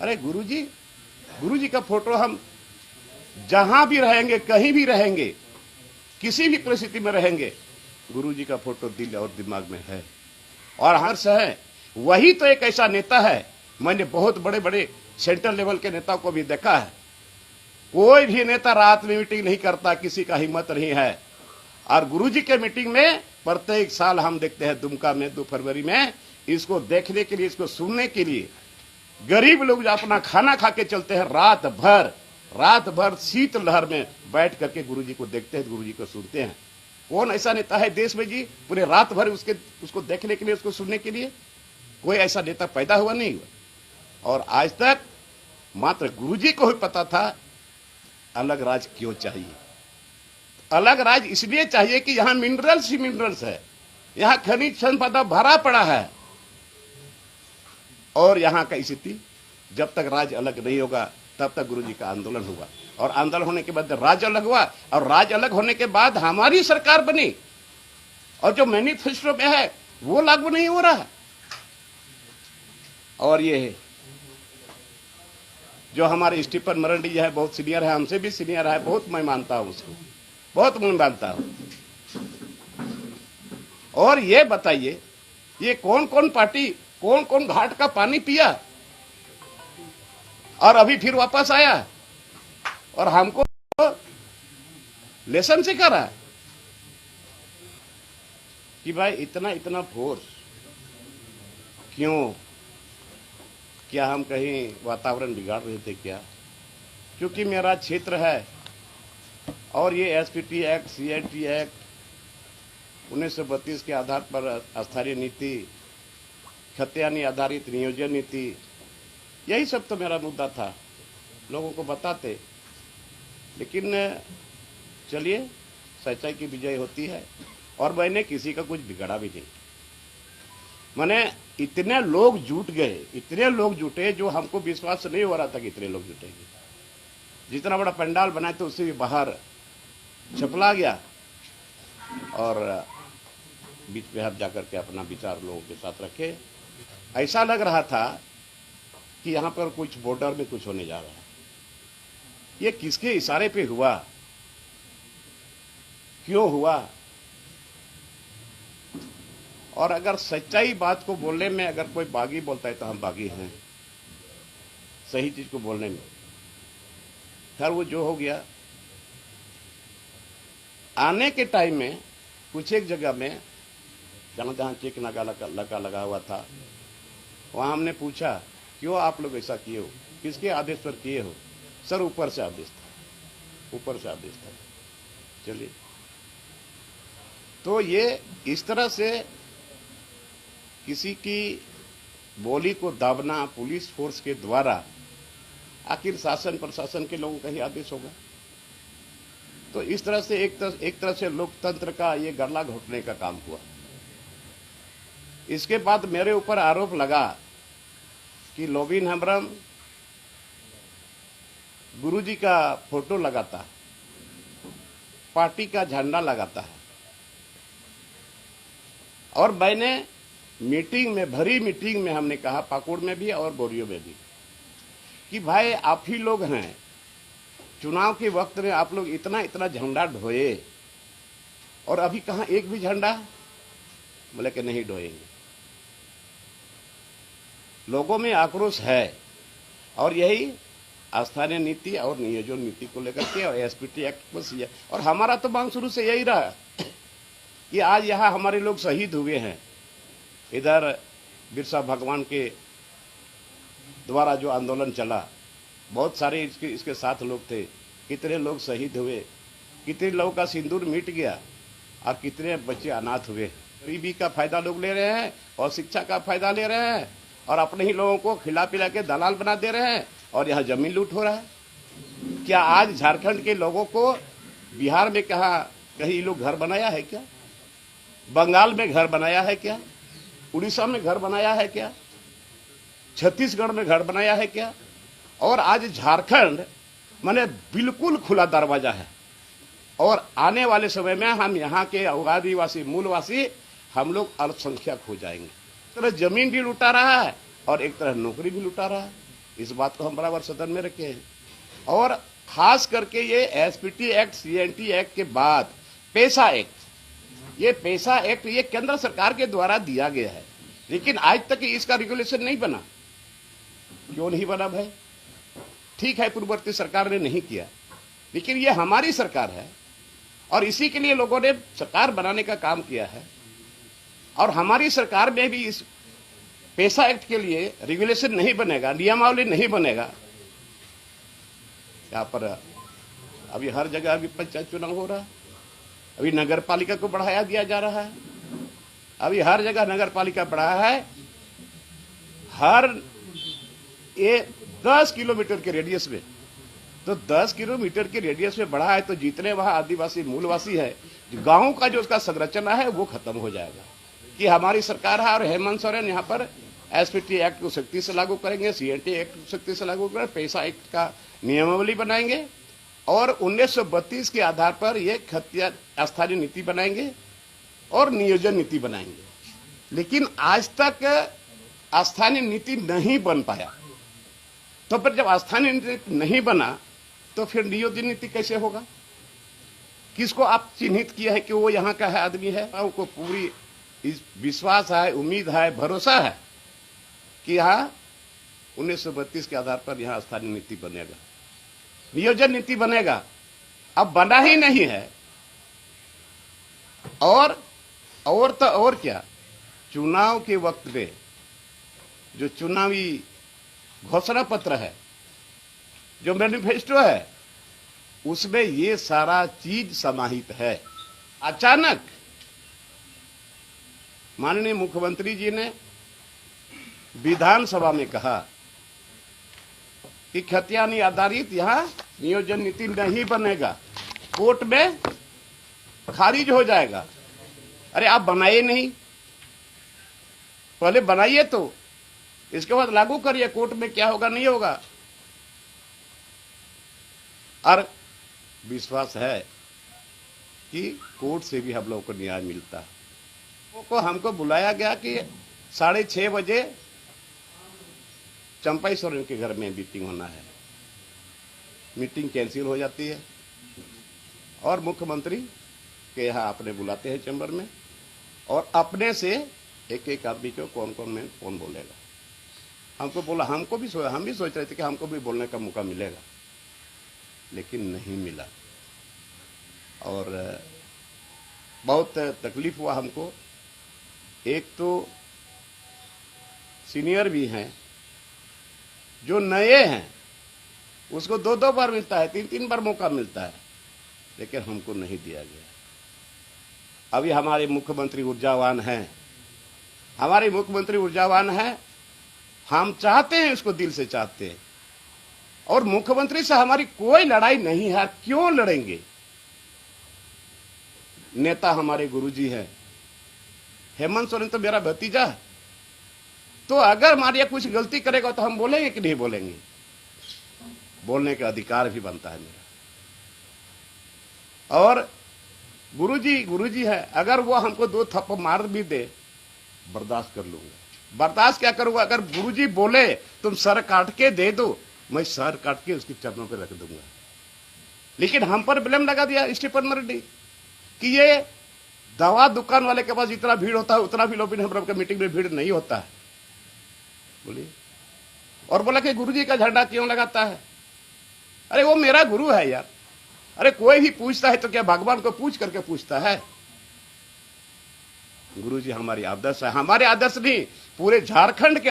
अरे गुरुजी का फोटो हम जहां भी रहेंगे, कहीं भी रहेंगे, किसी भी परिस्थिति में रहेंगे, गुरुजी का फोटो दिल और दिमाग में है और हर्ष है। वही तो एक ऐसा नेता है, मैंने बहुत बड़े बड़े सेंट्रल लेवल के नेता को भी देखा है, कोई भी नेता रात में मीटिंग नहीं करता, किसी का हिम्मत नहीं है। और गुरुजी के मीटिंग में प्रत्येक साल हम देखते हैं दुमका में 2 फरवरी में, इसको देखने के लिए, इसको सुनने के लिए गरीब लोग जो अपना खाना खा के चलते हैं, रात भर शीत लहर में बैठ करके गुरुजी को देखते हैं, गुरुजी को सुनते हैं। कौन ऐसा नेता है देश में जी, पूरे रात भर उसको देखने के लिए, उसको सुनने के लिए? कोई ऐसा नेता पैदा हुआ नहीं हुआ। और आज तक मात्र गुरुजी को ही पता था अलग राज क्यों चाहिए। अलग राज इसलिए चाहिए कि यहां मिनरल्स ही मिनरल्स है, यहां खनिज संपदा भरा पड़ा है, और यहां का स्थिति जब तक राज्य अलग नहीं होगा तब तक गुरुजी का आंदोलन होगा, और आंदोलन होने के बाद राज्य अलग हुआ, और राज्य अलग होने के बाद हमारी सरकार बनी, और जो मैनिफेस्टो में है वो लागू नहीं हो रहा। और ये जो हमारे स्टीफन मरांडी है, बहुत सीनियर है, हमसे भी सीनियर है, बहुत मैं मानता हूं उसको, बहुत मैं मानता हूं। और ये बताइए, ये कौन कौन पार्टी, कौन कौन घाट का पानी पिया और अभी फिर वापस आया और हमको लेसन सिखा रहा है कि भाई इतना फोर्स क्यों? क्या हम कहीं वातावरण बिगाड़ रहे थे क्या? क्योंकि मेरा क्षेत्र है और ये एसपीटी एक्ट, सीआईटी एक्ट 1932 के आधार पर स्थानीय नीति, खतियानी आधारित नियोजन नीति, यही सब तो मेरा मुद्दा था, लोगों को बताते। लेकिन चलिए, सच्चाई की विजय होती है, और मैंने किसी का कुछ बिगड़ा भी नहीं। मैंने इतने लोग जुट गए, इतने लोग जुटे जो हमको विश्वास नहीं हो रहा था कि इतने लोग जुटेंगे। जितना बड़ा पंडाल बनाए तो उससे भी बाहर छपला गया और बीच में हाथ जाकर के अपना विचार लोगों के साथ रखे। ऐसा लग रहा था कि यहां पर कुछ बॉर्डर में कुछ होने जा रहा है। ये किसके इशारे पे हुआ, क्यों हुआ? और अगर सच्चाई बात को बोलने में अगर कोई बागी बोलता है तो हम बागी हैं, सही चीज को बोलने में। खैर वो जो हो गया, आने के टाइम में कुछ एक जगह में जहां जहां चेक नाका लगा हुआ था, वहां हमने पूछा क्यों आप लोग ऐसा किए हो, किसके आदेश पर किए हो? सर ऊपर से आदेश था, ऊपर से आदेश था। चलिए, तो ये इस तरह से किसी की बोली को दाबना पुलिस फोर्स के द्वारा, आखिर शासन प्रशासन के लोगों का ही आदेश होगा। तो इस तरह से एक तरह से लोकतंत्र का ये गला घोटने का काम हुआ। इसके बाद मेरे ऊपर आरोप लगा कि लोबिन हेम्ब्रम गुरुजी का फोटो लगाता है, पार्टी का झंडा लगाता है, और मैंने मीटिंग में, भरी मीटिंग में हमने कहा, पाकुड़ में भी और बोरियो में भी, कि भाई आप ही लोग हैं, चुनाव के वक्त में आप लोग इतना झंडा ढोए और अभी कहां एक भी झंडा? बोले कि नहीं ढोएंगे। लोगों में आक्रोश है, और यही स्थानीय नीति और नियोजन नीति को लेकर के और एसपीटी एक्ट को सिया। और हमारा तो मांग शुरू से यही रहा कि आज यहाँ हमारे लोग शहीद हुए हैं। इधर बिरसा भगवान के द्वारा जो आंदोलन चला, बहुत सारे इसके साथ लोग थे, कितने लोग शहीद हुए, कितने लोगों का सिंदूर मिट गया, और कितने बच्चे अनाथ हुए। गरीबी का फायदा लोग ले रहे हैं और शिक्षा का फायदा ले रहे हैं, और अपने ही लोगों को खिला पिला के दलाल बना दे रहे हैं, और यहाँ जमीन लूट हो रहा है। क्या आज झारखंड के लोगों को बिहार में कहीं लोग घर बनाया है क्या? बंगाल में घर बनाया है क्या? उड़ीसा में घर बनाया है क्या? छत्तीसगढ़ में घर बनाया है क्या? और आज झारखंड माने बिल्कुल खुला दरवाजा है, और आने वाले समय में हम यहाँ के आदिवासी मूलवासी हम लोग अल्पसंख्यक हो जाएंगे। एक तरह जमीन भी लुटा रहा है और एक तरह नौकरी भी लुटा रहा है। इस बात को हम बराबर सदन में रखे हैं। और खास करके ये एसपीटी एक्ट, सीएनटी एक्ट के बाद पैसा एक्ट, ये पैसा एक्ट ये केंद्र सरकार के द्वारा दिया गया है, लेकिन आज तक इसका रेगुलेशन नहीं बना। क्यों नहीं बना भाई? ठीक है, पूर्ववर्ती सरकार ने नहीं किया, लेकिन ये हमारी सरकार है और इसी के लिए लोगों ने सरकार बनाने का काम किया है। और हमारी सरकार में भी इस पैसा एक्ट के लिए रेगुलेशन नहीं बनेगा, नियमावली नहीं बनेगा। यहाँ पर अभी हर जगह अभी पंचायत चुनाव हो रहा है, अभी नगर पालिका को बढ़ाया दिया जा रहा है, अभी हर जगह नगर पालिका बढ़ा है। हर 10 किलोमीटर के रेडियस में, तो 10 किलोमीटर के रेडियस में बढ़ा है, तो जितने वहां आदिवासी मूलवासी है, गांव का जो उसका संरचना है वो खत्म हो जाएगा। कि हमारी सरकार है और हेमंत सोरेन यहाँ पर एसपीटी एक्ट को सख्ती से लागू करेंगे, सीएनटी एक्ट को सख्ती से लागू करेंगे, पैसा एक्ट का नियमावली बनाएंगे और 1932 के आधार पर ये स्थानीय नीति बनाएंगे और नियोजन नीति बनाएंगे। लेकिन आज तक स्थानीय नीति नहीं बन पाया, तो फिर जब स्थानीय नीति नहीं बना तो फिर नियोजन नीति कैसे होगा? किसको आप चिन्हित किया है कि वो यहाँ का है आदमी है? उनको पूरी विश्वास है, उम्मीद है, भरोसा है कि यहाँ 1932 के आधार पर यहाँ स्थानीय नीति बनेगा, नियोजन नीति बनेगा। अब बना ही नहीं है। और तो और क्या, चुनाव के वक्त में जो चुनावी घोषणा पत्र है, जो मैनिफेस्टो है, उसमें ये सारा चीज समाहित है। अचानक माननीय मुख्यमंत्री जी ने विधानसभा में कहा कि खतियानी आधारित यहां नियोजन नीति नहीं बनेगा, कोर्ट में खारिज हो जाएगा। अरे आप बनाइए नहीं, पहले बनाइए तो इसके बाद लागू करिए, कोर्ट में क्या होगा नहीं होगा। और विश्वास है कि कोर्ट से भी हम लोगों को न्याय मिलता है। हमको बुलाया गया कि 6:30 बजे चंपाई सोरेन के घर में मीटिंग होना है। मीटिंग कैंसिल हो जाती है और मुख्यमंत्री के यहाँ अपने बुलाते हैं चैम्बर में और अपने से एक एक आदमी को कौन बोलेगा। हमको बोला, हम भी सोच रहे थे कि हमको भी बोलने का मौका मिलेगा, लेकिन नहीं मिला और बहुत तकलीफ हुआ हमको। एक तो सीनियर भी हैं, जो नए हैं उसको 2-2 बार मिलता है, 3-3 बार मौका मिलता है, लेकिन हमको नहीं दिया गया। अभी हमारे मुख्यमंत्री ऊर्जावान हैं, हम चाहते हैं, उसको दिल से चाहते हैं और मुख्यमंत्री से हमारी कोई लड़ाई नहीं है। क्यों लड़ेंगे? नेता हमारे गुरुजी हैं, हेमंत सोरेन तो मेरा भतीजा है, तो अगर मारिया कुछ गलती करेगा तो हम बोलेंगे कि नहीं बोलेंगे? बोलने का अधिकार भी बनता है मेरा। और गुरुजी है, अगर वो हमको 2 थप्पड़ मार भी दे, बर्दाश्त कर लूंगा। बर्दाश्त क्या करूंगा? अगर गुरुजी बोले तुम सर काट के दे दो, मैं सर काट के उसके चरणों पे रख दूंगा। लेकिन हम पर ब्लेम लगा दिया स्टीफन मर्डी कि ये दवा दुकान वाले के पास जितना भीड़ होता है उतना भी लोग हम मीटिंग में भीड़ नहीं होता है, बोलिए। और बोला कि गुरुजी का झंडा क्यों लगाता है? अरे वो मेरा गुरु है यार। अरे कोई भी पूछता है तो क्या भगवान को पूछ करके पूछता है? गुरुजी हमारी आदर्श है, हमारे आदर्श नहीं, पूरे झारखंड के